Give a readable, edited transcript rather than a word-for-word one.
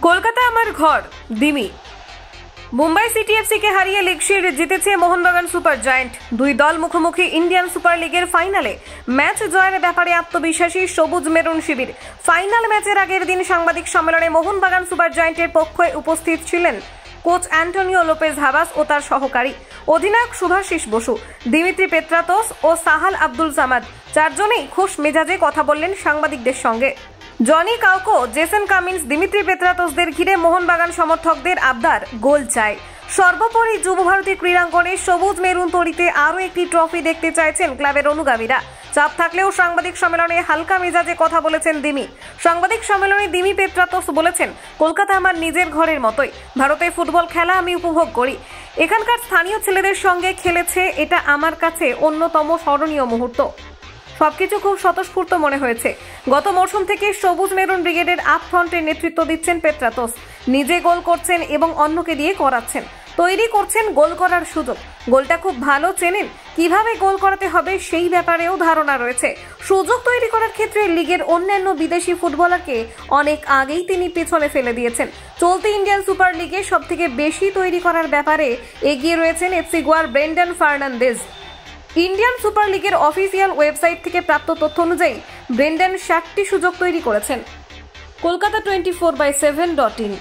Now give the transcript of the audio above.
কলকাতা আমার ঘর দিমি। মুম্বাই সিটি এফসিকে হারিয়ে লিগ শিল্ড জিতেছে মোহনবাগান সুপার জায়ান্ট। দুই দল মুখোমুখি ইন্ডিয়ান সুপার লিগের ফাইনালে। ম্যাচ জয়ের ব্যাপারে আত্মবিশ্বাসী সবুজ মেরুন শিবির। ফাইনাল ম্যাচের আগের দিন সাংবাদিক সম্মেলনে মোহনবাগান সুপার জায়ান্টের পক্ষে উপস্থিত ছিলেন কোচ অ্যান্টোনিও লোপেজ হাবাস ও তার সহকারী অধিনায়ক শুভাশিস বসু, দিমিত্রি পেত্রাতোস ও সাহাল আব্দুল সামাদ। চারজনেই খুশ মেজাজে কথা বললেন সাংবাদিকদের সঙ্গে। Joni Kauko, Jason Cummings, Dimitri পেত্রাতোসদের ঘিরে মোহনবাগান সমর্থকদের আবদার গোল চাই। সর্বোপরি যুবভারতী ক্রীড়াঙ্গনে সবুজ মেরুন তরিতে আরও একটি ট্রফি দেখতে চাইছেন ক্লাবের অনুগামীরা। চাপ থাকলেও সাংবাদিক সম্মেলনে হালকা মেজাজে কথা বলেছেন দিমি। সাংবাদিক সম্মেলনে দিমি পেত্রাতোস বলেছেন, কলকাতা আমার নিজের ঘরের মতোই। ভারতে ফুটবল খেলা আমি উপভোগ করি। এখানকার স্থানীয় ছেলেদের সঙ্গে খেলেছে, এটা আমার কাছে অন্যতম স্মরণীয় মুহূর্ত। সবকিছু খুব স্বতঃস্ফূর্ত মনে হয়েছে। গত মরশুম থেকে সবুজ মেরুন ব্রিগেডের আপ ফ্রন্টের নেতৃত্ব দিচ্ছেন পেত্রাতোস। নিজে গোল করছেন এবং অন্যকে দিয়ে করাচ্ছেন, তৈরি করছেন গোল করার সুযোগ। গোলটা খুব ভালো চেনেন, কিভাবে গোল করাতে হবে সেই ব্যাপারেও ধারণা রয়েছে। সুযোগ তৈরি করার ক্ষেত্রে লিগের অন্যান্য বিদেশি ফুটবলারকে অনেক আগেই তিনি পেছনে ফেলে দিয়েছেন। চলতি ইন্ডিয়ান সুপার লিগে সবথেকে বেশি তৈরি করার ব্যাপারে এগিয়ে রয়েছেন এফসি গোয়ার ব্রেন্ডন ফার্নান্দেজ। ইন্ডিয়ান সুপার লিগের অফিসিয়াল ওয়েবসাইট থেকে প্রাপ্ত তথ্য অনুযায়ী ব্রেন্ডন 60টি সুযোগ তৈরি করেছেন। কলকাতা 24/7.in।